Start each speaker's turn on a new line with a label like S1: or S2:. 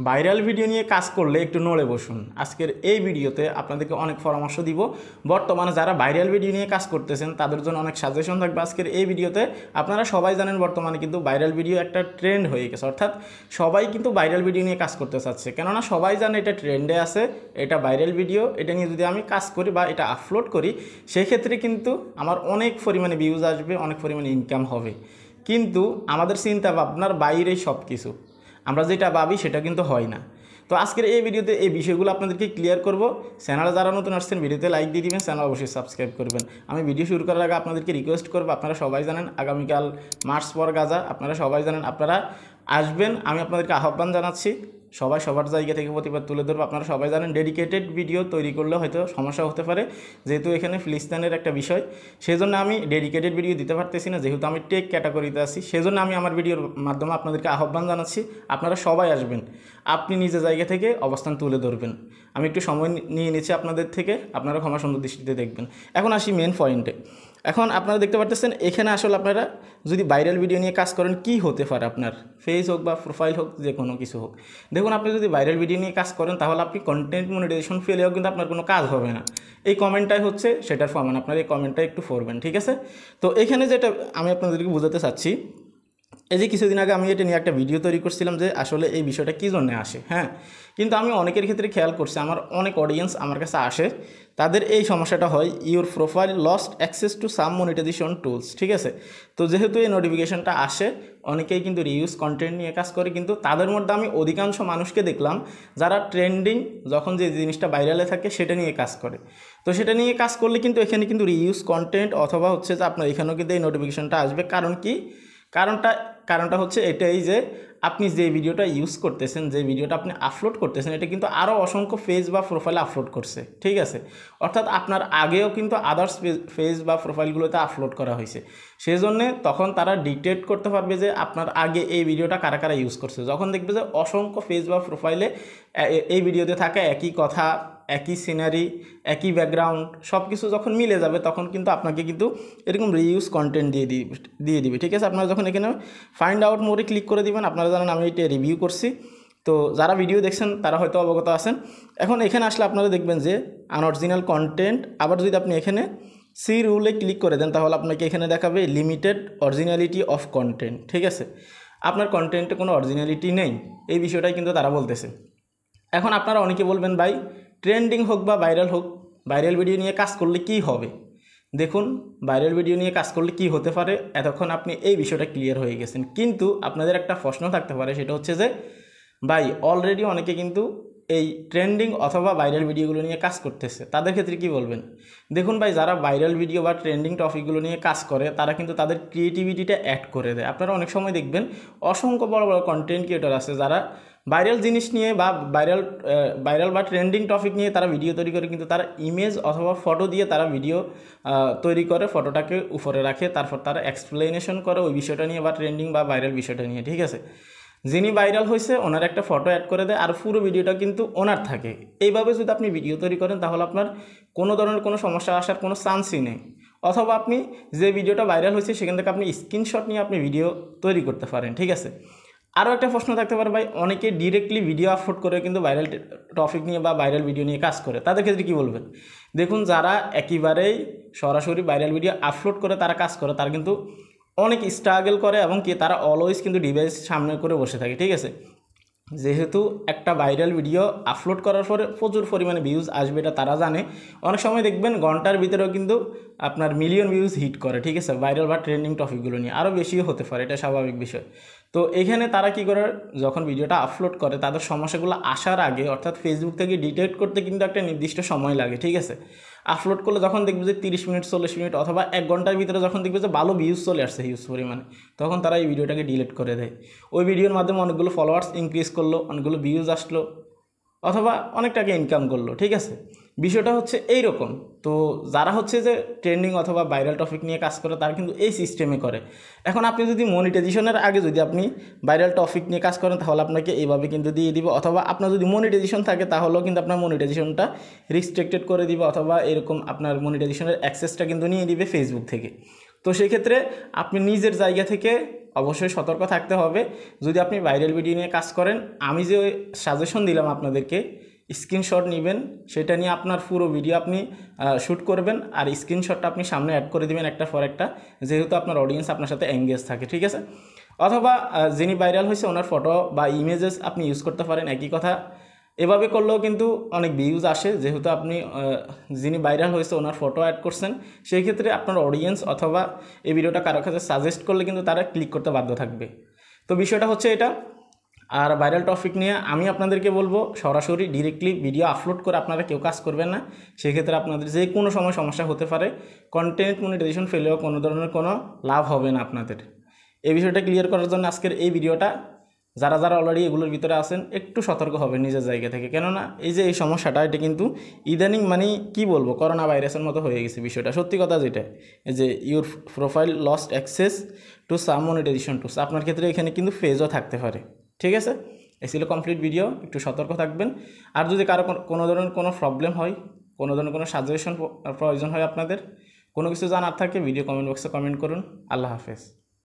S1: Viral video নিয়ে কাজ করলে একটু নড়ে বসুন। আজকের এই ভিডিওতে আপনাদেরকে অনেক পরামর্শ দিব। বর্তমানে যারা ভাইরাল ভিডিও নিয়ে কাজ করতেছেন তাদের জন্য অনেক সাজেশন থাকবে আজকের এই ভিডিওতে। আপনারা সবাই জানেন বর্তমানে কিন্তু ভাইরাল ভিডিও একটা ট্রেন্ড হয়ে গেছে, অর্থাৎ সবাই কিন্তু ভাইরাল ভিডিও নিয়ে কাজ করতে চাচ্ছে, কেননা সবাই জানে এটা ট্রেন্ডে আছে, এটা ভাইরাল ভিডিও, এটা নিয়ে যদি আমি কাজ করি বা এটা আপলোড করি সেক্ষেত্রে কিন্তু আমার অনেক পরিমাণে ভিউজ আসবে, অনেক পরিমাণে ইনকাম হবে। কিন্তু আমাদের চিন্তা ভাবনার বাইরেই সব কিছু, আমরা যেটা ভাবি সেটা কিন্তু হয় না। তো আজকের এই ভিডিওতে এই বিষয়গুলো আপনাদেরকে ক্লিয়ার করব। চ্যানেলে যারা নতুন আসছেন ভিডিওতে লাইক দিয়ে দিবেন, চ্যানেল অবশ্যই সাবস্ক্রাইব করবেন। আমি ভিডিও শুরু করার আগে আপনাদেরকে রিকোয়েস্ট করব, আপনারা সবাই জানেন আগামীকাল মার্চ পর গাজা, আপনারা সবাই জানেন, আপনারা আসবেন, আমি আপনাদেরকে আহ্বান জানাচ্ছি। সবাই সবার জায়গা থেকে প্রতিবাদ তুলে ধরবো। আপনারা সবাই জানেন ডেডিকেটেড ভিডিও তৈরি করলে হয়তো সমস্যা হতে পারে, যেহেতু এখানে ফিলিস্তিনের একটা বিষয়, সেজন্য আমি ডেডিকেটেড ভিডিও দিতে পারতেছি না, যেহেতু আমি টেক ক্যাটাগরিতে আছি। সেজন্য আমি আমার ভিডিওর মাধ্যমে আপনাদেরকে আহ্বান জানাচ্ছি, আপনারা সবাই আসবেন, আপনি নিজের জায়গা থেকে অবস্থান তুলে ধরবেন। আমি একটু সময় নিয়ে নিচ্ছি আপনাদের থেকে, আপনারা ক্ষমা সুন্দর দৃষ্টিতে দেখবেন। এখন আসি মেন পয়েন্টে। এখন আপনারা দেখতে পাচ্ছেন এখানে আসলে আপনারা যদি ভাইরাল ভিডিও নিয়ে কাজ করেন কি হতে পারে, আপনার ফেস হোক বা প্রোফাইল হোক, যে কোনো কিছু হোক। দেখুন, আপনি যদি ভাইরাল ভিডিও নিয়ে কাজ করেন তাহলে আপনি কন্টেন্ট মনিটাইজেশন ফেলেও কিন্তু আপনার কোনো কাজ হবে না। এই কমেন্টটাই হচ্ছে সেটার প্রমাণ, আপনার এই কমেন্টটা একটু পড়বেন, ঠিক আছে? তো এখানে যেটা আমি আপনাদেরকে বোঝাতে চাচ্ছি, এই যে কিছুদিন আগে আমি এটা নিয়ে একটা ভিডিও তৈরি করছিলাম যে আসলে এই বিষয়টা কী জন্য আসে, হ্যাঁ। কিন্তু আমি অনেকের ক্ষেত্রে খেয়াল করছি, আমার অনেক অডিয়েন্স আমার কাছে আসে, তাদের এই সমস্যাটা হয়, your profile lost access to some monetization tools, ঠিক আছে? তো যেহেতু এই নোটিফিকেশনটা আসে, অনেকেই কিন্তু রিউজ কন্টেন্ট নিয়ে কাজ করে, কিন্তু তাদের মধ্যে আমি অধিকাংশ মানুষকে দেখলাম যারা ট্রেন্ডিং, যখন যে জিনিসটা ভাইরালে থাকে সেটা নিয়ে কাজ করে। তো সেটা নিয়ে কাজ করলে কিন্তু এখানে কিন্তু রিউজ কন্টেন্ট অথবা হচ্ছে যে আপনার এখানেও কিন্তু এই নোটিফিকেশনটা আসবে। কারণ কি? কারণটা হচ্ছে এটাই যে আপনি যে ভিডিওটা ইউজ করতেছেন, যে ভিডিওটা আপনি আপলোড করতেছেন, এটা কিন্তু আরও অসংখ্য পেজ বা প্রোফাইলে আপলোড করছে, ঠিক আছে? অর্থাৎ আপনার আগেও কিন্তু আদার্স পেজ বা প্রোফাইলগুলোতে আপলোড করা হয়েছে। সেই জন্যে তখন তারা ডিটেক্ট করতে পারবে যে আপনার আগে এই ভিডিওটা কারা কারা ইউজ করছে। যখন দেখবে যে অসংখ্য পেজ বা প্রোফাইলে এই ভিডিওতে থাকা একই কথা, একই সিনারি, একই ব্যাকগ্রাউন্ড সব কিছু যখন মিলে যাবে, তখন কিন্তু আপনাকে কিন্তু এরকম রিউজ কন্টেন্ট দিয়ে দিবে, ঠিক আছে? আপনারা যখন এখানে ফাইন্ড আউট মোডে ক্লিক করে দিবেন, আপনারা জানেন আমি এটা রিভিউ করছি, তো যারা ভিডিও দেখছেন তারা হয়তো অবগত আছেন। এখন এখানে আসলে আপনারা দেখবেন যে আনঅরিজিনাল কন্টেন্ট, আবার যদি আপনি এখানে সি রুলে ক্লিক করে দেন তাহলে আপনাকে এখানে দেখাবে লিমিটেড অরিজিনালিটি অফ কন্টেন্ট, ঠিক আছে? আপনার কন্টেন্টে কোনো অরিজিনালিটি নেই, এই বিষয়টাই কিন্তু তারা বলতেছে। এখন আপনারা অনেকে বলবেন, ভাই ট্রেন্ডিং হোক বা ভাইরাল হোক, ভাইরাল ভিডিও নিয়ে কাজ করলে কি হবে? দেখুন, ভাইরাল ভিডিও নিয়ে কাজ করলে কি হতে পারে, এতক্ষণ আপনি এই বিষয়টা ক্লিয়ার হয়ে গেছেন। কিন্তু আপনাদের একটা প্রশ্ন থাকতে পারে, সেটা হচ্ছে যে ভাই অলরেডি অনেকে কিন্তু এই ট্রেন্ডিং অথবা ভাইরাল ভিডিওগুলো নিয়ে কাজ করতেছে, তাদের ক্ষেত্রে কি বলবেন? দেখুন ভাই, যারা ভাইরাল ভিডিও বা ট্রেন্ডিং টপিকগুলো নিয়ে কাজ করে তারা কিন্তু তাদের ক্রিয়েটিভিটিটা অ্যাড করে দেয়। আপনারা অনেক সময় দেখবেন অসংখ্য বড় বড় কন্টেন্ট ক্রিয়েটর আছে যারা ভাইরাল জিনিস নিয়ে বা ভাইরাল বা ট্রেন্ডিং টপিক নিয়ে তারা ভিডিও তৈরি করে, কিন্তু তারা ইমেজ অথবা ফটো দিয়ে তারা ভিডিও তৈরি করে, ফটোটাকে উপরে রাখে, তারপর তারা এক্সপ্লেনেশন করে ওই বিষয়টা নিয়ে বা ট্রেন্ডিং বা ভাইরাল বিষয়টা নিয়ে, ঠিক আছে? যিনি ভাইরাল হয়েছে ওনার একটা ফটো অ্যাড করে দেয় আর পুরো ভিডিওটা কিন্তু ওনার থাকে। এইভাবে যদি আপনি ভিডিও তৈরি করেন তাহলে আপনার কোনো ধরনের কোনো সমস্যা আসার কোনো চান্সই নেই। অথবা আপনি যে ভিডিওটা ভাইরাল হয়েছে সেখান থেকে আপনি স্ক্রিনশট নিয়ে আপনি ভিডিও তৈরি করতে পারেন, ঠিক আছে? আরও একটা প্রশ্ন থাকতে পারে, ভাই অনেকে ডিরেক্টলি ভিডিও আপলোড করে কিন্তু ভাইরাল টপিক নিয়ে বা ভাইরাল ভিডিও নিয়ে কাজ করে, তাদের ক্ষেত্রে কী বলবেন? দেখুন, যারা একেবারেই সরাসরি ভাইরাল ভিডিও আপলোড করে তারা কাজ করে, তারা কিন্তু অনেক স্ট্রাগল করে এবং কি তারা অলওয়েজ কিন্তু ডিভাইস সামনে করে বসে থাকে, ঠিক আছে? যেহেতু একটা ভাইরাল ভিডিও আপলোড করার পরে প্রচুর পরিমাণে ভিউজ আসবে এটা তারা জানে। অনেক সময় দেখবেন ঘন্টার ভিতরেও কিন্তু আপনার মিলিয়ন ভিউজ হিট করে, ঠিক আছে? ভাইরাল বা ট্রেন্ডিং টপিকগুলো নিয়ে আরও বেশিও হতে পারে, এটা স্বাভাবিক বিষয়। তো এখানে তারা কি করে, যখন ভিডিওটা আপলোড করে তাদের সমস্যাগুলো আসার আগে, অর্থাৎ ফেসবুক থেকে ডিটেক্ট করতে কিন্তু একটা নির্দিষ্ট সময় লাগে, ঠিক আছে? আপলোড করলে যখন দেখবে যে 30 মিনিট 40 মিনিট অথবা 1 ঘন্টার ভিতরে যখন দেখবে যে ভালো ভিউজ চলে আসছে, হিউজ পরিমাণে, তখন তারা এই ভিডিওটাকে ডিলিট করে দেয়। ওই ভিডিওর মাধ্যমে অনেকগুলো ফলোয়ার্স ইনক্রিজ করলো, অনেকগুলো ভিউজ আসলো, অথবা অনেক টাকা ইনকাম করলো, ঠিক আছে? বিষয়টা হচ্ছে এই রকম। তো যারা হচ্ছে যে ট্রেন্ডিং অথবা ভাইরাল টপিক নিয়ে কাজ করে তারা কিন্তু এই সিস্টেমে করে। এখন আপনি যদি মনিটাইজেশনের আগে যদি আপনি ভাইরাল টপিক নিয়ে কাজ করেন তাহলে আপনাকে এইভাবে কিন্তু দিয়ে দিবে, অথবা আপনার যদি মনিটাইজেশন থাকে তাহলেও কিন্তু আপনার মনিটাইজেশনটা রিস্ট্রিক্টেড করে দিবে, অথবা এরকম আপনার মনিটাইজেশনের অ্যাক্সেসটা কিন্তু নিয়ে দিবে ফেসবুক থেকে। তো সেই ক্ষেত্রে আপনি নিজের জায়গা থেকে অবশ্যই সতর্ক থাকতে হবে। যদি আপনি ভাইরাল ভিডিও নিয়ে কাজ করেন, আমি যে সাজেশন দিলাম আপনাদেরকে, স্ক্রিনশট নেবেন, সেটা নিয়ে আপনার পুরো ভিডিও আপনি শ্যুট করবেন, আর স্ক্রিনশটটা আপনি সামনে অ্যাড করে দেবেন একটার পর একটা, যেহেতু আপনার অডিয়েন্স আপনার সাথে এঙ্গেজ থাকে, ঠিক আছে। অথবা যিনি ভাইরাল হয়েছে ওনার ফটো বা ইমেজেস আপনি ইউজ করতে পারেন, একই কথা। এভাবে করলেও কিন্তু অনেক ভিউজ আসে, যেহেতু আপনি যিনি ভাইরাল হয়েছে ওনার ফটো অ্যাড করছেন, সেই ক্ষেত্রে আপনার অডিয়েন্স অথবা এই ভিডিওটা কারো কাছে সাজেস্ট করলে কিন্তু তারা ক্লিক করতে বাধ্য থাকবে। তো বিষয়টা হচ্ছে এটা। আর ভাইরাল টপিক নিয়ে আমি আপনাদেরকে বলবো, সরাসরি ডিরেক্টলি ভিডিও আপলোড করে আপনারা কেউ কাজ করবেন না। সেক্ষেত্রে আপনাদের যে কোনো সময় সমস্যা হতে পারে, কন্টেন্ট মনিটাইজেশন ফেলেও কোনো ধরনের কোনো লাভ হবে না আপনাদের। এই বিষয়টা ক্লিয়ার করার জন্য আজকের এই ভিডিওটা। যারা যারা অলরেডি এগুলোর ভিতরে আছেন একটু সতর্ক হবেন নিজের জায়গা থেকে, কেননা এই যে এই সমস্যাটা, এটা কিন্তু ইদানিং মানে কি বলবো, করোনা ভাইরাসের মতো হয়ে গেছে বিষয়টা। সত্যি কথা যেটা, এই যে your profile lost access to some monetization tools, আপনার ক্ষেত্রে এখানে কিন্তু ফেজও থাকতে পারে, ঠিক আছে। এই ছিল কমপ্লিট ভিডিও, একটু সতর্ক থাকবেন। আর যদি কারো কোনো ধরনের কোনো প্রবলেম হয়, কোনো ধরনের কোনো সাজেশন প্রয়োজন হয়, আপনাদের কোনো কিছু জানার থাকে, ভিডিও কমেন্ট বক্সে কমেন্ট করুন। আল্লাহ হাফেজ।